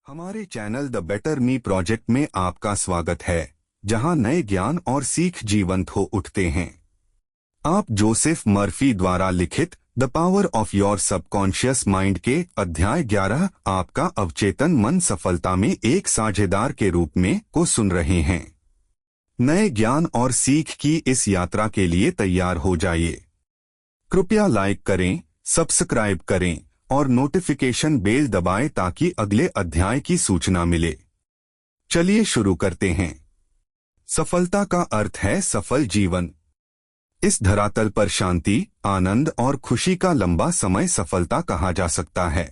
हमारे channel the better me project में आपका स्वागत है, जहां नए ज्ञान और सीख जीवंत हो उठते हैं। आप जोसेफ मर्फी द्वारा लिखित the power of your subconscious mind के अध्याय 11 आपका अवचेतन मन सफलता में एक साझेदार के रूप में को सुन रहे हैं। नए ज्ञान और सीख की इस यात्रा के लिए तैयार हो जाइए। कृपया लाइक करें, सब्सक्राइब करें और नोटिफिकेशन बेल दबाएं ताकि अगले अध्याय की सूचना मिले। चलिए शुरू करते हैं। सफलता का अर्थ है सफल जीवन। इस धरातल पर शांति, आनंद और खुशी का लंबा समय सफलता कहा जा सकता है।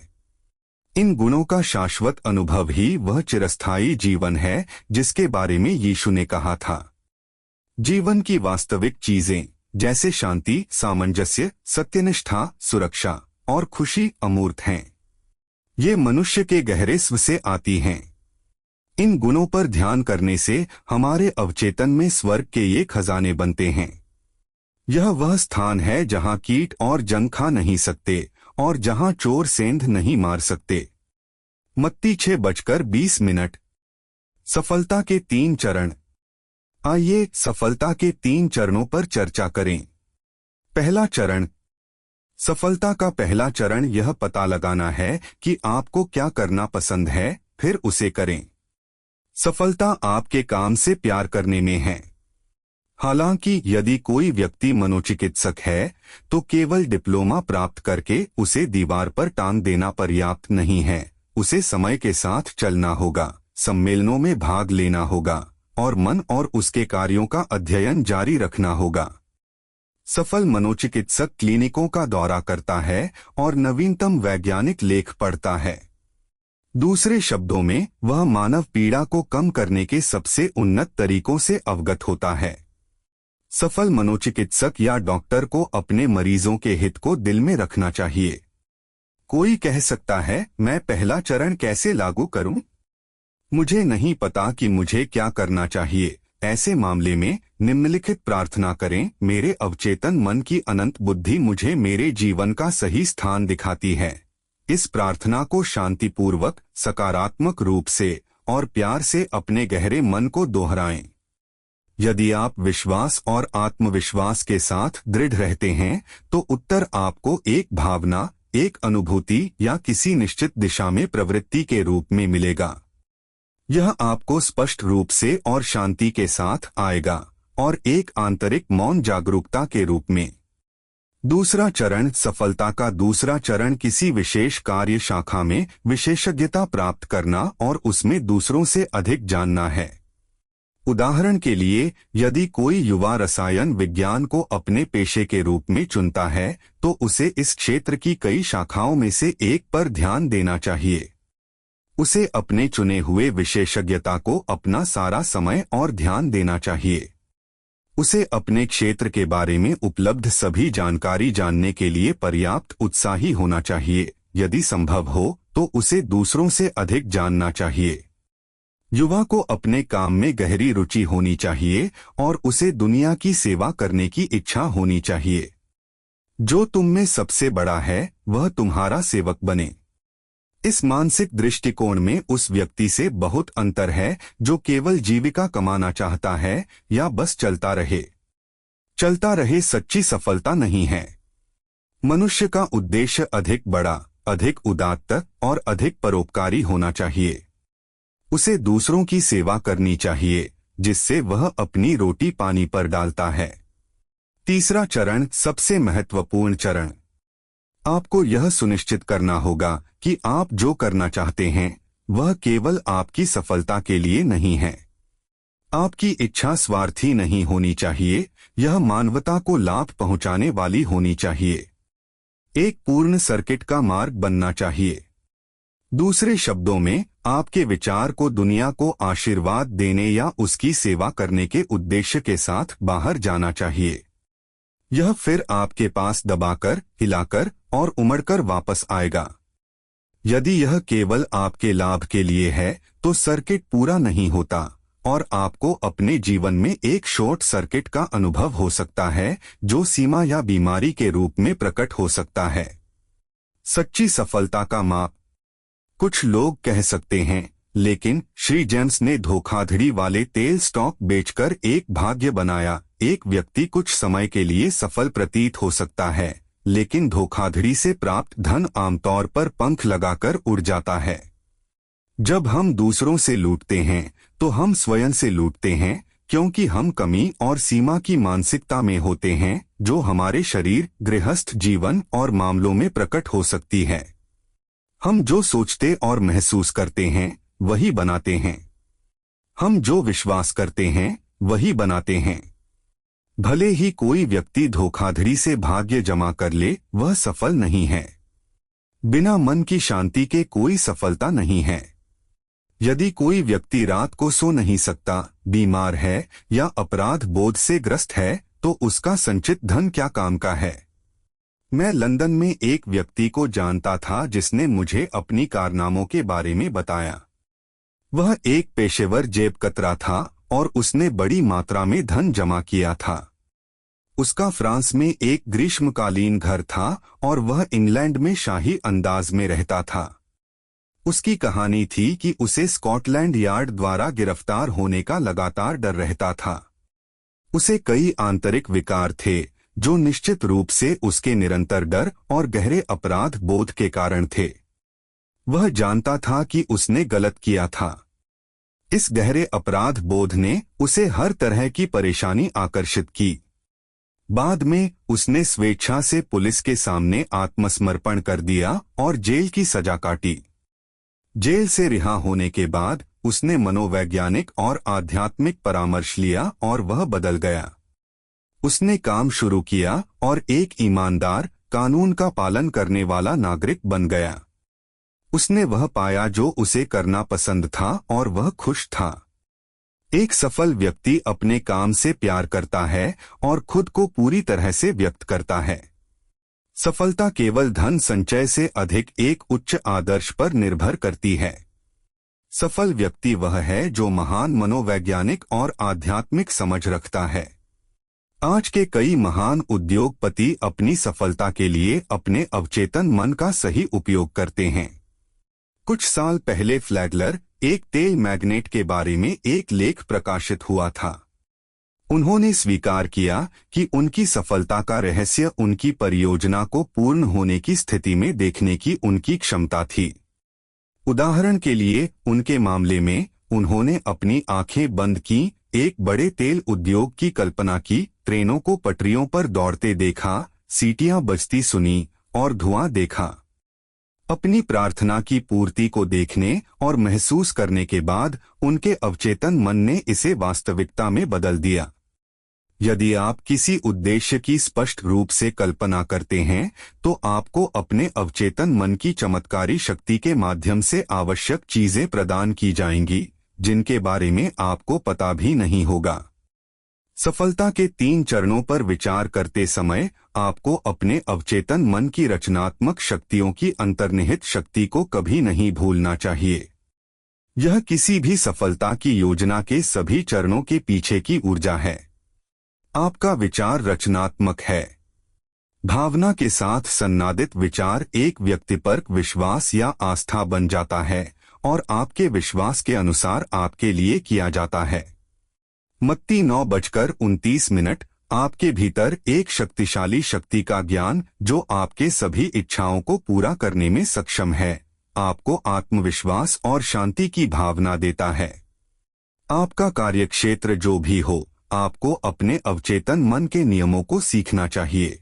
इन गुणों का शाश्वत अनुभव ही वह चिरस्थायी जीवन है जिसके बारे में यीशु ने कहा था। जीवन की वास्तविक चीजें जैसे शांति, सामंजस्य, सत्यनिष्ठा, सुरक्षा और खुशी अमूर्त हैं। ये मनुष्य के गहरे स्व से आती हैं। इन गुणों पर ध्यान करने से हमारे अवचेतन में स्वर्ग के ये खजाने बनते हैं। यह वह स्थान है जहां कीट और जंग खा नहीं सकते और जहां चोर सेंध नहीं मार सकते। मत्ती 6:20। सफलता के 3 चरण। आइए सफलता के 3 चरणों पर चर्चा करें। पहला चरण। सफलता का पहला चरण यह पता लगाना है कि आपको क्या करना पसंद है, फिर उसे करें। सफलता आपके काम से प्यार करने में है। हालांकि यदि कोई व्यक्ति मनोचिकित्सक है तो केवल डिप्लोमा प्राप्त करके उसे दीवार पर टांग देना पर्याप्त नहीं है। उसे समय के साथ चलना होगा, सम्मेलनों में भाग लेना होगा और मन और उसके कार्यों का अध्ययन जारी रखना होगा। सफल मनोचिकित्सक क्लिनिकों का दौरा करता है और नवीनतम वैज्ञानिक लेख पढ़ता है। दूसरे शब्दों में, वह मानव पीड़ा को कम करने के सबसे उन्नत तरीकों से अवगत होता है। सफल मनोचिकित्सक या डॉक्टर को अपने मरीजों के हित को दिल में रखना चाहिए। कोई कह सकता है, मैं पहला चरण कैसे लागू करूं? मुझे नहीं पता कि मुझे क्या करना चाहिए। ऐसे मामले में निम्नलिखित प्रार्थना करें। मेरे अवचेतन मन की अनंत बुद्धि मुझे मेरे जीवन का सही स्थान दिखाती है। इस प्रार्थना को शांतिपूर्वक, सकारात्मक रूप से और प्यार से अपने गहरे मन को दोहराएं। यदि आप विश्वास और आत्मविश्वास के साथ दृढ़ रहते हैं तो उत्तर आपको एक भावना, एक अनुभूति या किसी निश्चित दिशा में प्रवृत्ति के रूप में मिलेगा। यह आपको स्पष्ट रूप से और शांति के साथ आएगा और एक आंतरिक मौन जागरूकता के रूप में। दूसरा चरण। सफलता का दूसरा चरण किसी विशेष कार्य शाखा में विशेषज्ञता प्राप्त करना और उसमें दूसरों से अधिक जानना है। उदाहरण के लिए, यदि कोई युवा रसायन विज्ञान को अपने पेशे के रूप में चुनता है तो उसे इस क्षेत्र की कई शाखाओं में से एक पर ध्यान देना चाहिए। उसे अपने चुने हुए विशेषज्ञता को अपना सारा समय और ध्यान देना चाहिए। उसे अपने क्षेत्र के बारे में उपलब्ध सभी जानकारी जानने के लिए पर्याप्त उत्साही होना चाहिए। यदि संभव हो तो उसे दूसरों से अधिक जानना चाहिए। युवा को अपने काम में गहरी रुचि होनी चाहिए और उसे दुनिया की सेवा करने की इच्छा होनी चाहिए। जो तुम में सबसे बड़ा है वह तुम्हारा सेवक बने। इस मानसिक दृष्टिकोण में उस व्यक्ति से बहुत अंतर है जो केवल जीविका कमाना चाहता है या बस चलता रहे। चलता रहे सच्ची सफलता नहीं है। मनुष्य का उद्देश्य अधिक बड़ा, अधिक उदात्त और अधिक परोपकारी होना चाहिए। उसे दूसरों की सेवा करनी चाहिए जिससे वह अपनी रोटी पानी पर डालता है। तीसरा चरण। सबसे महत्वपूर्ण चरण। आपको यह सुनिश्चित करना होगा कि आप जो करना चाहते हैं वह केवल आपकी सफलता के लिए नहीं है। आपकी इच्छा स्वार्थी नहीं होनी चाहिए, यह मानवता को लाभ पहुंचाने वाली होनी चाहिए। एक पूर्ण सर्किट का मार्ग बनना चाहिए। दूसरे शब्दों में, आपके विचार को दुनिया को आशीर्वाद देने या उसकी सेवा करने के उद्देश्य के साथ बाहर जाना चाहिए। यह फिर आपके पास दबाकर, हिलाकर और उमड़कर वापस आएगा। यदि यह केवल आपके लाभ के लिए है तो सर्किट पूरा नहीं होता और आपको अपने जीवन में एक शॉर्ट सर्किट का अनुभव हो सकता है जो सीमा या बीमारी के रूप में प्रकट हो सकता है। सच्ची सफलता का माप। कुछ लोग कह सकते हैं, लेकिन श्री जेम्स ने धोखाधड़ी वाले तेल स्टॉक बेचकर एक भाग्य बनाया। एक व्यक्ति कुछ समय के लिए सफल प्रतीत हो सकता है, लेकिन धोखाधड़ी से प्राप्त धन आमतौर पर पंख लगाकर उड़ जाता है। जब हम दूसरों से लूटते हैं तो हम स्वयं से लूटते हैं, क्योंकि हम कमी और सीमा की मानसिकता में होते हैं, जो हमारे शरीर, गृहस्थ जीवन और मामलों में प्रकट हो सकती है। हम जो सोचते और महसूस करते हैं वही बनाते हैं। हम जो विश्वास करते हैं वही बनाते हैं। भले ही कोई व्यक्ति धोखाधड़ी से भाग्य जमा कर ले, वह सफल नहीं है। बिना मन की शांति के कोई सफलता नहीं है। यदि कोई व्यक्ति रात को सो नहीं सकता, बीमार है या अपराध बोध से ग्रस्त है, तो उसका संचित धन क्या काम का है। मैं लंदन में एक व्यक्ति को जानता था जिसने मुझे अपनी कारनामों के बारे में बताया। वह एक पेशेवर जेबकतरा था और उसने बड़ी मात्रा में धन जमा किया था। उसका फ्रांस में एक ग्रीष्मकालीन घर था और वह इंग्लैंड में शाही अंदाज में रहता था। उसकी कहानी थी कि उसे स्कॉटलैंड यार्ड द्वारा गिरफ्तार होने का लगातार डर रहता था। उसे कई आंतरिक विकार थे जो निश्चित रूप से उसके निरंतर डर और गहरे अपराध बोध के कारण थे। वह जानता था कि उसने गलत किया था। इस गहरे अपराध बोध ने उसे हर तरह की परेशानी आकर्षित की। बाद में उसने स्वेच्छा से पुलिस के सामने आत्मसमर्पण कर दिया और जेल की सजा काटी। जेल से रिहा होने के बाद उसने मनोवैज्ञानिक और आध्यात्मिक परामर्श लिया और वह बदल गया। उसने काम शुरू किया और एक ईमानदार, कानून का पालन करने वाला नागरिक बन गया। उसने वह पाया जो उसे करना पसंद था और वह खुश था। एक सफल व्यक्ति अपने काम से प्यार करता है और खुद को पूरी तरह से व्यक्त करता है। सफलता केवल धन संचय से अधिक एक उच्च आदर्श पर निर्भर करती है। सफल व्यक्ति वह है जो महान मनोवैज्ञानिक और आध्यात्मिक समझ रखता है। आज के कई महान उद्योगपति अपनी सफलता के लिए अपने अवचेतन मन का सही उपयोग करते हैं। कुछ साल पहले फ्लैगलर, एक तेल मैग्नेट के बारे में एक लेख प्रकाशित हुआ था। उन्होंने स्वीकार किया कि उनकी सफलता का रहस्य उनकी परियोजना को पूर्ण होने की स्थिति में देखने की उनकी क्षमता थी। उदाहरण के लिए, उनके मामले में उन्होंने अपनी आंखें बंद की, एक बड़े तेल उद्योग की कल्पना की, ट्रेनों को पटरियों पर दौड़ते देखा, सीटियां बजती सुनी और धुआं देखा। अपनी प्रार्थना की पूर्ति को देखने और महसूस करने के बाद उनके अवचेतन मन ने इसे वास्तविकता में बदल दिया। यदि आप किसी उद्देश्य की स्पष्ट रूप से कल्पना करते हैं, तो आपको अपने अवचेतन मन की चमत्कारी शक्ति के माध्यम से आवश्यक चीजें प्रदान की जाएंगी, जिनके बारे में आपको पता भी नहीं होगा। सफलता के 3 चरणों पर विचार करते समय आपको अपने अवचेतन मन की रचनात्मक शक्तियों की अंतर्निहित शक्ति को कभी नहीं भूलना चाहिए। यह किसी भी सफलता की योजना के सभी चरणों के पीछे की ऊर्जा है। आपका विचार रचनात्मक है। भावना के साथ सन्नादित विचार एक व्यक्तिपरक विश्वास या आस्था बन जाता है और आपके विश्वास के अनुसार आपके लिए किया जाता है। मत्ती 9:29। आपके भीतर एक शक्तिशाली शक्ति का ज्ञान जो आपके सभी इच्छाओं को पूरा करने में सक्षम है, आपको आत्मविश्वास और शांति की भावना देता है। आपका कार्यक्षेत्र जो भी हो, आपको अपने अवचेतन मन के नियमों को सीखना चाहिए।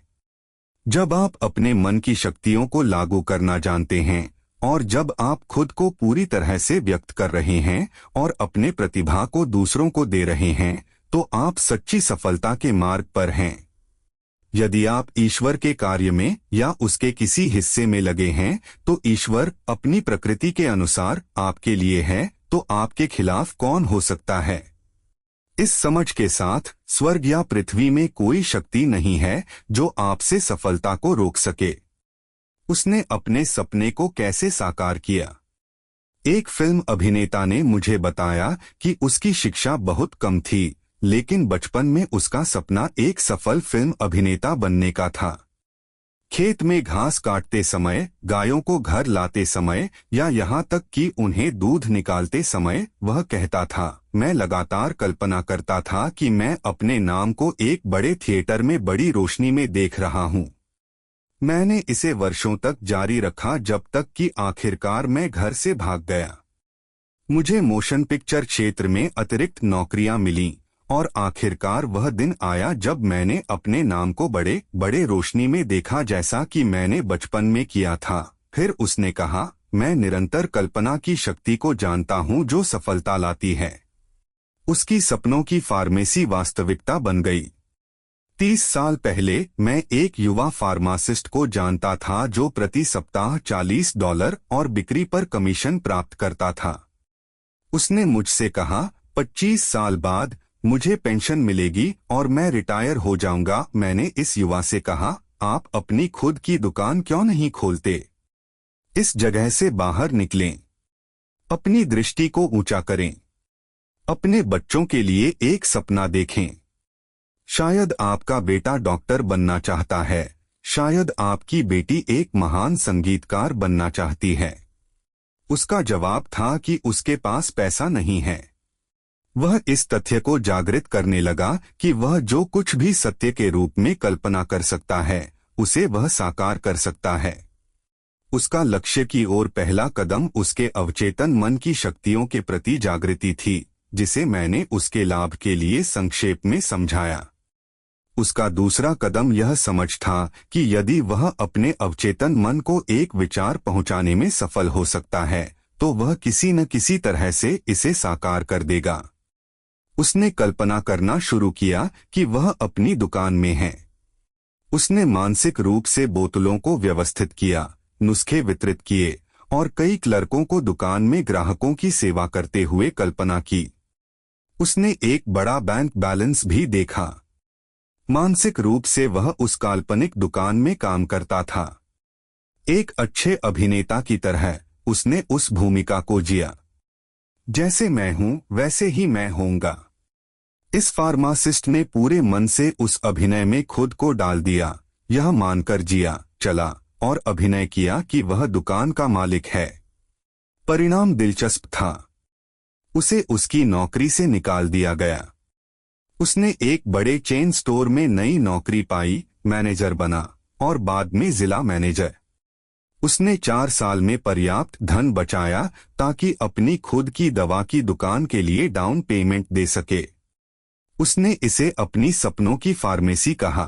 जब आप अपने मन की शक्तियों को लागू करना जानते हैं और जब आप खुद को पूरी तरह से व्यक्त कर रहे हैं और अपने प्रतिभा को दूसरों को दे रहे हैं, तो आप सच्ची सफलता के मार्ग पर हैं। यदि आप ईश्वर के कार्य में या उसके किसी हिस्से में लगे हैं, तो ईश्वर अपनी प्रकृति के अनुसार आपके लिए है, तो आपके खिलाफ कौन हो सकता है। इस समझ के साथ स्वर्ग या पृथ्वी में कोई शक्ति नहीं है जो आपसे सफलता को रोक सके। उसने अपने सपने को कैसे साकार किया। एक फिल्म अभिनेता ने मुझे बताया कि उसकी शिक्षा बहुत कम थी, लेकिन बचपन में उसका सपना एक सफल फिल्म अभिनेता बनने का था। खेत में घास काटते समय, गायों को घर लाते समय या यहाँ तक कि उन्हें दूध निकालते समय वह कहता था, मैं लगातार कल्पना करता था कि मैं अपने नाम को एक बड़े थिएटर में बड़ी रोशनी में देख रहा हूँ। मैंने इसे वर्षों तक जारी रखा जब तक कि आखिरकार मैं घर से भाग गया। मुझे मोशन पिक्चर क्षेत्र में अतिरिक्त नौकरियां मिलीं और आखिरकार वह दिन आया जब मैंने अपने नाम को बड़े बड़े रोशनी में देखा जैसा कि मैंने बचपन में किया था। फिर उसने कहा, मैं निरंतर कल्पना की शक्ति को जानता हूं जो सफलता लाती है। उसकी सपनों की फार्मेसी वास्तविकता बन गई। 30 साल पहले मैं एक युवा फार्मासिस्ट को जानता था जो प्रति सप्ताह $40 और बिक्री पर कमीशन प्राप्त करता था। उसने मुझसे कहा, 25 साल बाद मुझे पेंशन मिलेगी और मैं रिटायर हो जाऊंगा। मैंने इस युवा से कहा, आप अपनी खुद की दुकान क्यों नहीं खोलते? इस जगह से बाहर निकलें, अपनी दृष्टि को ऊंचा करें, अपने बच्चों के लिए एक सपना देखें। शायद आपका बेटा डॉक्टर बनना चाहता है, शायद आपकी बेटी एक महान संगीतकार बनना चाहती है। उसका जवाब था कि उसके पास पैसा नहीं है। वह इस तथ्य को जागृत करने लगा कि वह जो कुछ भी सत्य के रूप में कल्पना कर सकता है उसे वह साकार कर सकता है। उसका लक्ष्य की ओर पहला कदम उसके अवचेतन मन की शक्तियों के प्रति जागृति थी, जिसे मैंने उसके लाभ के लिए संक्षेप में समझाया। उसका दूसरा कदम यह समझ था कि यदि वह अपने अवचेतन मन को एक विचार पहुंचाने में सफल हो सकता है तो वह किसी न किसी तरह से इसे साकार कर देगा। उसने कल्पना करना शुरू किया कि वह अपनी दुकान में है। उसने मानसिक रूप से बोतलों को व्यवस्थित किया, नुस्खे वितरित किए और कई क्लर्कों को दुकान में ग्राहकों की सेवा करते हुए कल्पना की। उसने एक बड़ा बैंक बैलेंस भी देखा। मानसिक रूप से वह उस काल्पनिक दुकान में काम करता था। एक अच्छे अभिनेता की तरह उसने उस भूमिका को जिया। जैसे मैं हूं वैसे ही मैं होऊंगा। इस फार्मासिस्ट ने पूरे मन से उस अभिनय में खुद को डाल दिया, यह मानकर जिया, चला और अभिनय किया कि वह दुकान का मालिक है। परिणाम दिलचस्प था। उसे उसकी नौकरी से निकाल दिया गया। उसने एक बड़े चेन स्टोर में नई नौकरी पाई, मैनेजर बना और बाद में जिला मैनेजर। उसने 4 साल में पर्याप्त धन बचाया ताकि अपनी खुद की दवा की दुकान के लिए डाउन पेमेंट दे सके। उसने इसे अपनी सपनों की फार्मेसी कहा।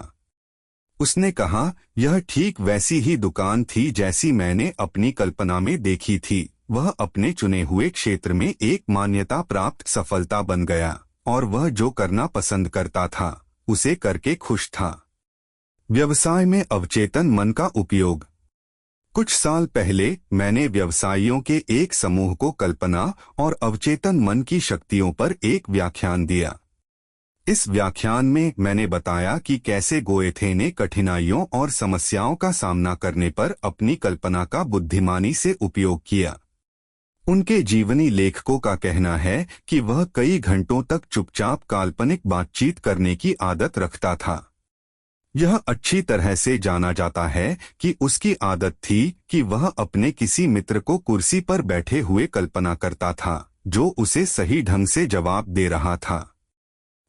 उसने कहा, यह ठीक वैसी ही दुकान थी जैसी मैंने अपनी कल्पना में देखी थी। वह अपने चुने हुए क्षेत्र में एक मान्यता प्राप्त सफलता बन गया और वह जो करना पसंद करता था उसे करके खुश था। व्यवसाय में अवचेतन मन का उपयोग। कुछ साल पहले मैंने व्यवसायियों के एक समूह को कल्पना और अवचेतन मन की शक्तियों पर एक व्याख्यान दिया। इस व्याख्यान में मैंने बताया कि कैसे गोएथे ने कठिनाइयों और समस्याओं का सामना करने पर अपनी कल्पना का बुद्धिमानी से उपयोग किया। उनके जीवनी लेखकों का कहना है कि वह कई घंटों तक चुपचाप काल्पनिक बातचीत करने की आदत रखता था। यह अच्छी तरह से जाना जाता है कि उसकी आदत थी कि वह अपने किसी मित्र को कुर्सी पर बैठे हुए कल्पना करता था जो उसे सही ढंग से जवाब दे रहा था।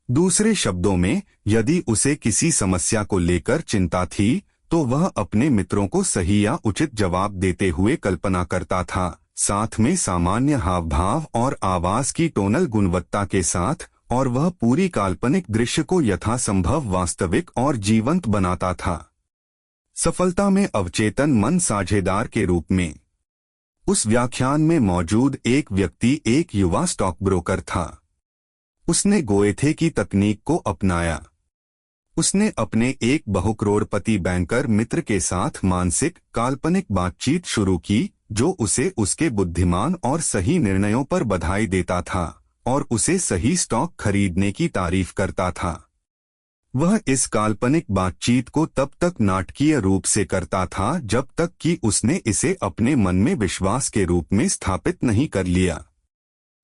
दूसरे शब्दों में, यदि उसे किसी समस्या को लेकर चिंता थी तो वह अपने मित्रों को सही या उचित जवाब देते हुए कल्पना करता था, साथ में सामान्य हाव भाव और आवाज की टोनल गुणवत्ता के साथ, और वह पूरी काल्पनिक दृश्य को यथासंभव वास्तविक और जीवंत बनाता था। सफलता में अवचेतन मन साझेदार के रूप में। उस व्याख्यान में मौजूद एक व्यक्ति एक युवा स्टॉक ब्रोकर था। उसने गोएथे की तकनीक को अपनाया। उसने अपने एक बहुकरोड़पति बैंकर मित्र के साथ मानसिक काल्पनिक बातचीत शुरू की जो उसे उसके बुद्धिमान और सही निर्णयों पर बधाई देता था और उसे सही स्टॉक खरीदने की तारीफ करता था। वह इस काल्पनिक बातचीत को तब तक नाटकीय रूप से करता था जब तक कि उसने इसे अपने मन में विश्वास के रूप में स्थापित नहीं कर लिया।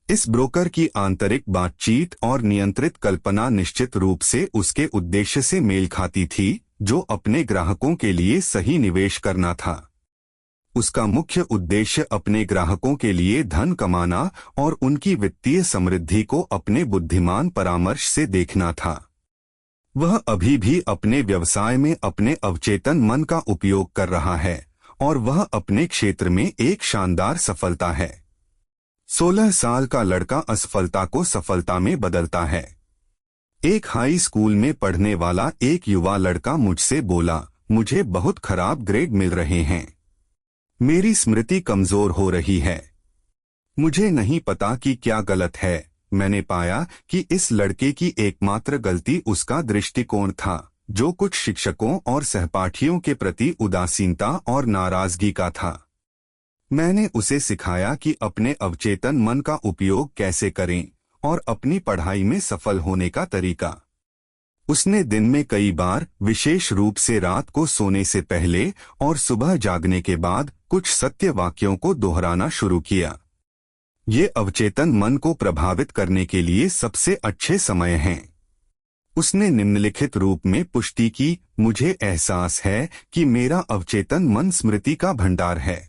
इस ब्रोकर की आंतरिक बातचीत और नियंत्रित कल्पना निश्चित रूप से उसके उद्देश्य से मेल खाती थी, जो अपने ग्राहकों के लिए सही निवेश करना था। उसका मुख्य उद्देश्य अपने ग्राहकों के लिए धन कमाना और उनकी वित्तीय समृद्धि को अपने बुद्धिमान परामर्श से देखना था। वह अभी भी अपने व्यवसाय में अपने अवचेतन मन का उपयोग कर रहा है और वह अपने क्षेत्र में एक शानदार सफलता है। 16 साल का लड़का असफलता को सफलता में बदलता है। एक हाई स्कूल में पढ़ने वाला एक युवा लड़का मुझसे बोला, मुझे बहुत खराब ग्रेड मिल रहे हैं। मेरी स्मृति कमजोर हो रही है। मुझे नहीं पता कि क्या गलत है। मैंने पाया कि इस लड़के की एकमात्र गलती उसका दृष्टिकोण था, जो कुछ शिक्षकों और सहपाठियों के प्रति उदासीनता और नाराजगी का था। मैंने उसे सिखाया कि अपने अवचेतन मन का उपयोग कैसे करें और अपनी पढ़ाई में सफल होने का तरीका। उसने दिन में कई बार, विशेष रूप से रात को सोने से पहले और सुबह जागने के बाद, कुछ सत्य वाक्यों को दोहराना शुरू किया। ये अवचेतन मन को प्रभावित करने के लिए सबसे अच्छे समय हैं। उसने निम्नलिखित रूप में पुष्टि की, मुझे एहसास है कि मेरा अवचेतन मन स्मृति का भंडार है।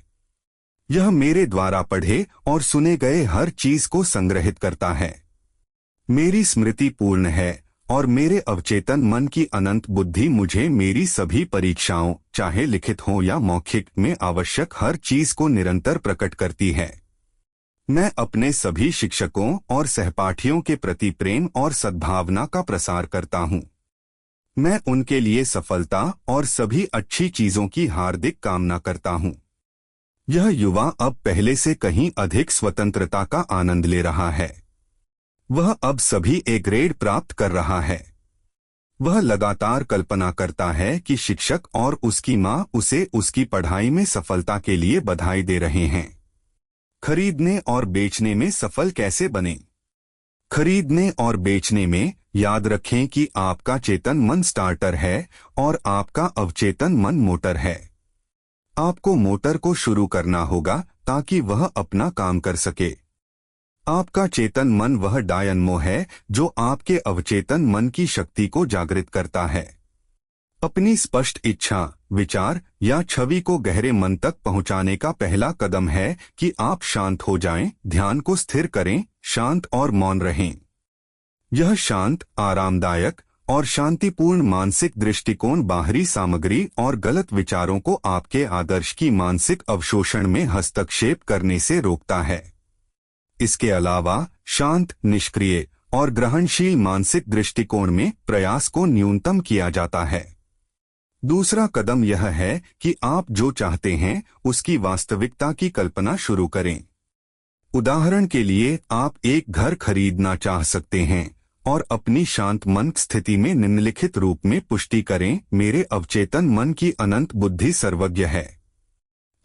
यह मेरे द्वारा पढ़े और सुने गए हर चीज को संग्रहित करता है। मेरी स्मृति पूर्ण है और मेरे अवचेतन मन की अनंत बुद्धि मुझे मेरी सभी परीक्षाओं, चाहे लिखित हो या मौखिक, में आवश्यक हर चीज को निरंतर प्रकट करती है। मैं अपने सभी शिक्षकों और सहपाठियों के प्रति प्रेम और सद्भावना का प्रसार करता हूँ। मैं उनके लिए सफलता और सभी अच्छी चीजों की हार्दिक कामना करता हूँ। यह युवा अब पहले से कहीं अधिक स्वतंत्रता का आनंद ले रहा है। वह अब सभी ए ग्रेड प्राप्त कर रहा है। वह लगातार कल्पना करता है कि शिक्षक और उसकी माँ उसे उसकी पढ़ाई में सफलता के लिए बधाई दे रहे हैं। खरीदने और बेचने में सफल कैसे बने? खरीदने और बेचने में याद रखें कि आपका चेतन मन स्टार्टर है और आपका अवचेतन मन मोटर है। आपको मोटर को शुरू करना होगा ताकि वह अपना काम कर सके। आपका चेतन मन वह डायनमो है जो आपके अवचेतन मन की शक्ति को जागृत करता है। अपनी स्पष्ट इच्छा, विचार या छवि को गहरे मन तक पहुंचाने का पहला कदम है कि आप शांत हो जाएं, ध्यान को स्थिर करें, शांत और मौन रहें। यह शांत, आरामदायक और शांतिपूर्ण मानसिक दृष्टिकोण बाहरी सामग्री और गलत विचारों को आपके आदर्श की मानसिक अवशोषण में हस्तक्षेप करने से रोकता है। इसके अलावा शांत, निष्क्रिय और ग्रहणशील मानसिक दृष्टिकोण में प्रयास को न्यूनतम किया जाता है। दूसरा कदम यह है कि आप जो चाहते हैं उसकी वास्तविकता की कल्पना शुरू करें। उदाहरण के लिए, आप एक घर खरीदना चाह सकते हैं और अपनी शांत मन स्थिति में निम्नलिखित रूप में पुष्टि करें, मेरे अवचेतन मन की अनंत बुद्धि सर्वज्ञ है।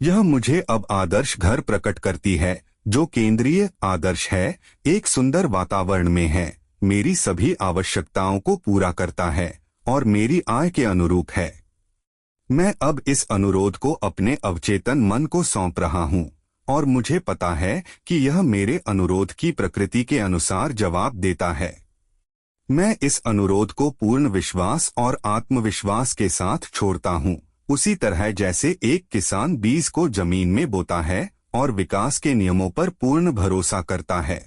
यह मुझे अब आदर्श घर प्रकट करती है जो केंद्रीय आदर्श है, एक सुंदर वातावरण में है, मेरी सभी आवश्यकताओं को पूरा करता है और मेरी आय के अनुरूप है। मैं अब इस अनुरोध को अपने अवचेतन मन को सौंप रहा हूँ और मुझे पता है कि यह मेरे अनुरोध की प्रकृति के अनुसार जवाब देता है। मैं इस अनुरोध को पूर्ण विश्वास और आत्मविश्वास के साथ छोड़ता हूँ, उसी तरह जैसे एक किसान बीज को जमीन में बोता है और विकास के नियमों पर पूर्ण भरोसा करता है।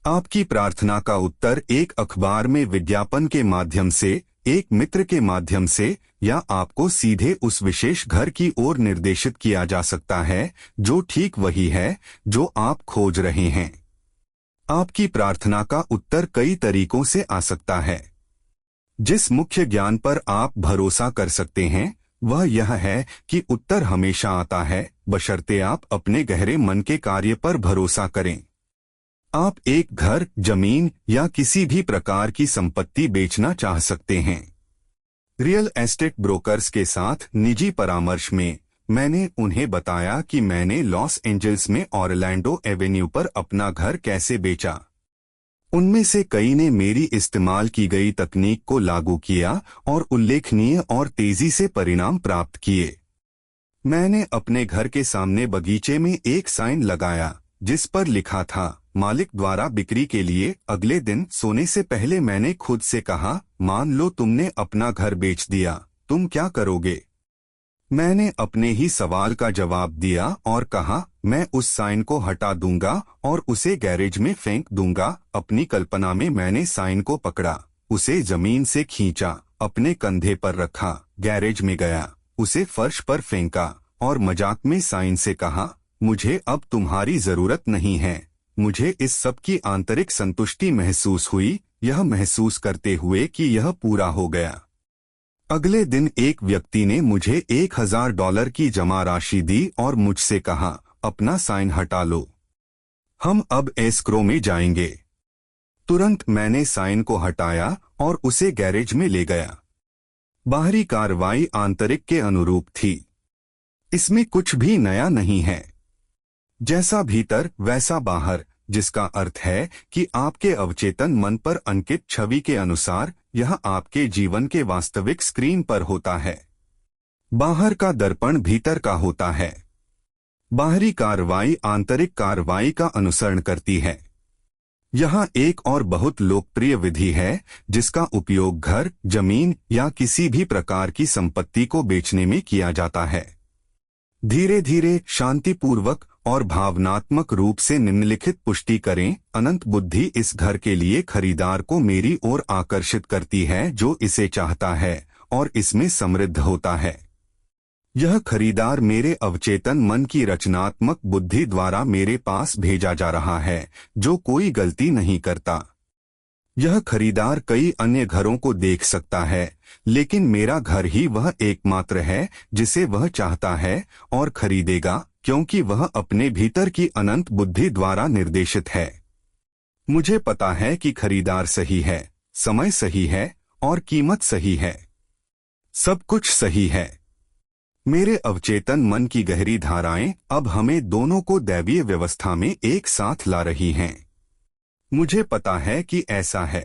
आपकी प्रार्थना का उत्तर एक अखबार में विज्ञापन के माध्यम से, एक मित्र के माध्यम से या आपको सीधे उस विशेष घर की ओर निर्देशित किया जा सकता है जो ठीक वही है जो आप खोज रहे हैं। आपकी प्रार्थना का उत्तर कई तरीकों से आ सकता है। जिस मुख्य ज्ञान पर आप भरोसा कर सकते हैं वह यह है कि उत्तर हमेशा आता है, बशर्ते आप अपने गहरे मन के कार्य पर भरोसा करें। आप एक घर, जमीन या किसी भी प्रकार की संपत्ति बेचना चाह सकते हैं। रियल एस्टेट ब्रोकर्स के साथ निजी परामर्श में मैंने उन्हें बताया कि मैंने लॉस एंजल्स में ऑरलैंडो एवेन्यू पर अपना घर कैसे बेचा। उनमें से कई ने मेरी इस्तेमाल की गई तकनीक को लागू किया और उल्लेखनीय और तेजी से परिणाम प्राप्त किए। मैंने अपने घर के सामने बगीचे में एक साइन लगाया जिस पर लिखा था, मालिक द्वारा बिक्री के लिए। अगले दिन सोने से पहले मैंने खुद से कहा, मान लो तुमने अपना घर बेच दिया, तुम क्या करोगे? मैंने अपने ही सवाल का जवाब दिया और कहा, मैं उस साइन को हटा दूंगा और उसे गैरेज में फेंक दूंगा। अपनी कल्पना में मैंने साइन को पकड़ा, उसे जमीन से खींचा, अपने कंधे पर रखा, गैरेज में गया, उसे फर्श पर फेंका और मजाक में साइन से कहा, मुझे अब तुम्हारी जरूरत नहीं है। मुझे इस सब की आंतरिक संतुष्टि महसूस हुई, यह महसूस करते हुए कि यह पूरा हो गया। अगले दिन एक व्यक्ति ने मुझे $1000 की जमा राशि दी और मुझसे कहा, अपना साइन हटा लो, हम अब एस्क्रो में जाएंगे। तुरंत मैंने साइन को हटाया और उसे गैरेज में ले गया। बाहरी कार्रवाई आंतरिक के अनुरूप थी। इसमें कुछ भी नया नहीं है। जैसा भीतर वैसा बाहर, जिसका अर्थ है कि आपके अवचेतन मन पर अंकित छवि के अनुसार यह आपके जीवन के वास्तविक स्क्रीन पर होता है। बाहर का दर्पण भीतर का होता है। बाहरी कार्रवाई आंतरिक कार्रवाई का अनुसरण करती है। यहाँ एक और बहुत लोकप्रिय विधि है जिसका उपयोग घर, जमीन या किसी भी प्रकार की संपत्ति को बेचने में किया जाता है। धीरे धीरे, शांतिपूर्वक और भावनात्मक रूप से निम्नलिखित पुष्टि करें, अनंत बुद्धि इस घर के लिए खरीदार को मेरी ओर आकर्षित करती है जो इसे चाहता है और इसमें समृद्ध होता है। यह खरीदार मेरे अवचेतन मन की रचनात्मक बुद्धि द्वारा मेरे पास भेजा जा रहा है, जो कोई गलती नहीं करता। यह खरीदार कई अन्य घरों को देख सकता है, लेकिन मेरा घर ही वह एकमात्र है जिसे वह चाहता है और खरीदेगा, क्योंकि वह अपने भीतर की अनंत बुद्धि द्वारा निर्देशित है। मुझे पता है कि खरीदार सही है, समय सही है और कीमत सही है। सब कुछ सही है। मेरे अवचेतन मन की गहरी धाराएं अब हमें दोनों को दैवीय व्यवस्था में एक साथ ला रही हैं। मुझे पता है कि ऐसा है।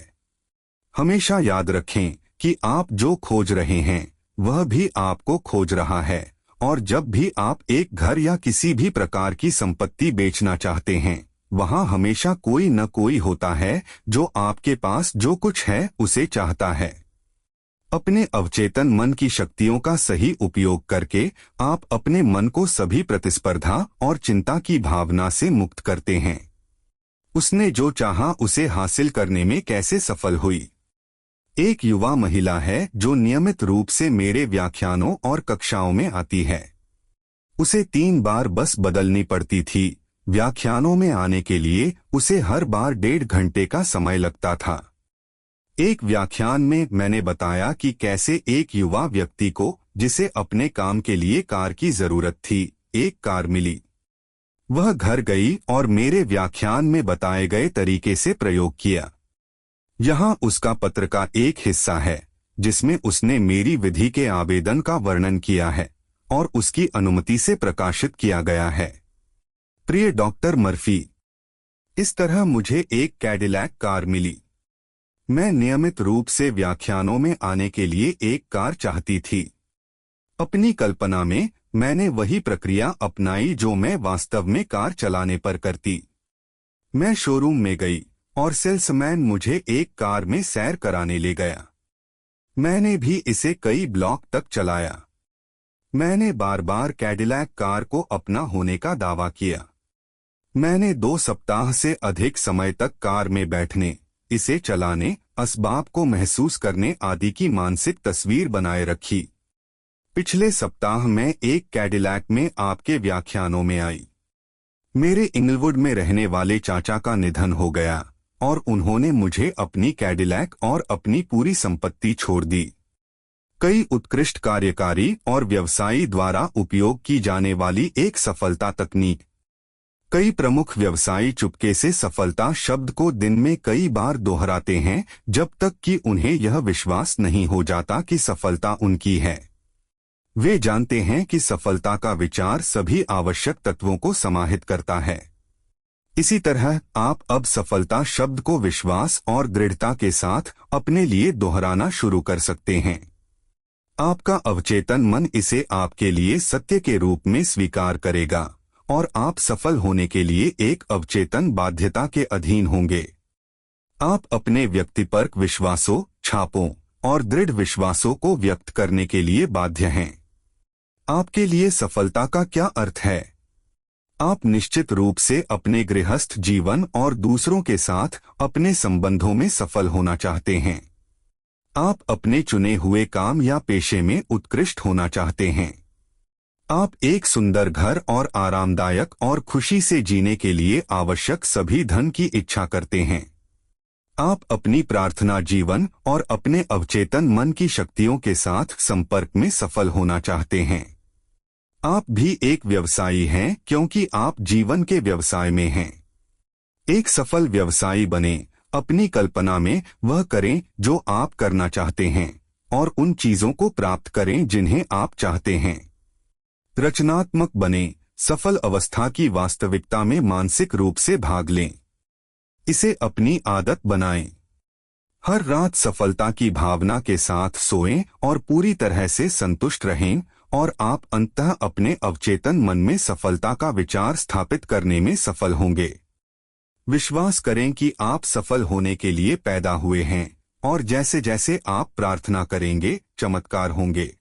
हमेशा याद रखें कि आप जो खोज रहे हैं वह भी आपको खोज रहा है, और जब भी आप एक घर या किसी भी प्रकार की संपत्ति बेचना चाहते हैं, वहां हमेशा कोई न कोई होता है जो आपके पास जो कुछ है उसे चाहता है। अपने अवचेतन मन की शक्तियों का सही उपयोग करके आप अपने मन को सभी प्रतिस्पर्धा और चिंता की भावना से मुक्त करते हैं। उसने जो चाहा उसे हासिल करने में कैसे सफल हुई। एक युवा महिला है जो नियमित रूप से मेरे व्याख्यानों और कक्षाओं में आती है। उसे 3 बार बस बदलनी पड़ती थी। व्याख्यानों में आने के लिए उसे हर बार 1.5 घंटे का समय लगता था। एक व्याख्यान में मैंने बताया कि कैसे एक युवा व्यक्ति को, जिसे अपने काम के लिए कार की जरूरत थी, एक कार मिली। वह घर गई और मेरे व्याख्यान में बताए गए तरीके से प्रयोग किया। यहाँ उसका पत्र का एक हिस्सा है जिसमें उसने मेरी विधि के आवेदन का वर्णन किया है और उसकी अनुमति से प्रकाशित किया गया है। प्रिय डॉक्टर मर्फी, इस तरह मुझे एक कैडिलैक कार मिली। मैं नियमित रूप से व्याख्यानों में आने के लिए एक कार चाहती थी। अपनी कल्पना में मैंने वही प्रक्रिया अपनाई जो मैं वास्तव में कार चलाने पर करती। मैं शोरूम में गई और सेल्समैन मुझे एक कार में सैर कराने ले गया। मैंने भी इसे कई ब्लॉक तक चलाया। मैंने बार बार कैडिलैक कार को अपना होने का दावा किया। मैंने 2 सप्ताह से अधिक समय तक कार में बैठने, इसे चलाने, असबाब को महसूस करने आदि की मानसिक तस्वीर बनाए रखी। पिछले सप्ताह मैं एक कैडिलैक में आपके व्याख्यानों में आई। मेरे इंगलवुड में रहने वाले चाचा का निधन हो गया और उन्होंने मुझे अपनी कैडिलैक और अपनी पूरी संपत्ति छोड़ दी। कई उत्कृष्ट कार्यकारी और व्यवसायी द्वारा उपयोग की जाने वाली एक सफलता तकनीक। कई प्रमुख व्यवसायी चुपके से सफलता शब्द को दिन में कई बार दोहराते हैं जब तक कि उन्हें यह विश्वास नहीं हो जाता कि सफलता उनकी है। वे जानते हैं कि सफलता का विचार सभी आवश्यक तत्वों को समाहित करता है। इसी तरह आप अब सफलता शब्द को विश्वास और दृढ़ता के साथ अपने लिए दोहराना शुरू कर सकते हैं। आपका अवचेतन मन इसे आपके लिए सत्य के रूप में स्वीकार करेगा और आप सफल होने के लिए एक अवचेतन बाध्यता के अधीन होंगे। आप अपने व्यक्तिपरक विश्वासों, छापों, और दृढ़ विश्वासों को व्यक्त करने के लिए बाध्य हैं। आपके लिए सफलता का क्या अर्थ है? आप निश्चित रूप से अपने गृहस्थ जीवन और दूसरों के साथ अपने संबंधों में सफल होना चाहते हैं। आप अपने चुने हुए काम या पेशे में उत्कृष्ट होना चाहते हैं। आप एक सुंदर घर और आरामदायक और खुशी से जीने के लिए आवश्यक सभी धन की इच्छा करते हैं। आप अपनी प्रार्थना जीवन और अपने अवचेतन मन की शक्तियों के साथ संपर्क में सफल होना चाहते हैं। आप भी एक व्यवसायी हैं क्योंकि आप जीवन के व्यवसाय में हैं। एक सफल व्यवसायी बने, अपनी कल्पना में वह करें जो आप करना चाहते हैं और उन चीजों को प्राप्त करें जिन्हें आप चाहते हैं। रचनात्मक बने, सफल अवस्था की वास्तविकता में मानसिक रूप से भाग लें। इसे अपनी आदत बनाएं। हर रात सफलता की भावना के साथ सोएं और पूरी तरह से संतुष्ट रहें और आप अंततः अपने अवचेतन मन में सफलता का विचार स्थापित करने में सफल होंगे। विश्वास करें कि आप सफल होने के लिए पैदा हुए हैं और जैसे जैसे आप प्रार्थना करेंगे चमत्कार होंगे।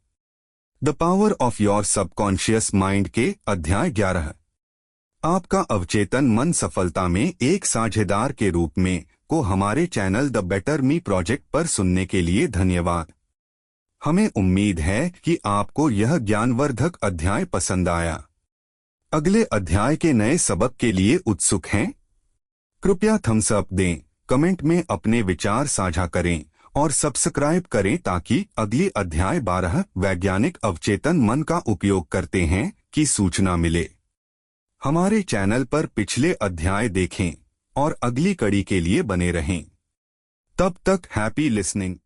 The power of your subconscious mind के अध्याय 11। आपका अवचेतन मन सफलता में एक साझेदार के रूप में को हमारे channel the better me project पर सुनने के लिए धन्यवाद। हमें उम्मीद है कि आपको यह ज्ञानवर्धक अध्याय पसंद आया। अगले अध्याय के नए सबक के लिए उत्सुक हैं? कृपया थम्स अप दें, कमेंट में अपने विचार साझा करें और सब्सक्राइब करें ताकि अगली अध्याय 12 वैज्ञानिक अवचेतन मन का उपयोग करते हैं की सूचना मिले। हमारे चैनल पर पिछले अध्याय देखें और अगली कड़ी के लिए बने रहें। तब तक हैप्पी लिसनिंग।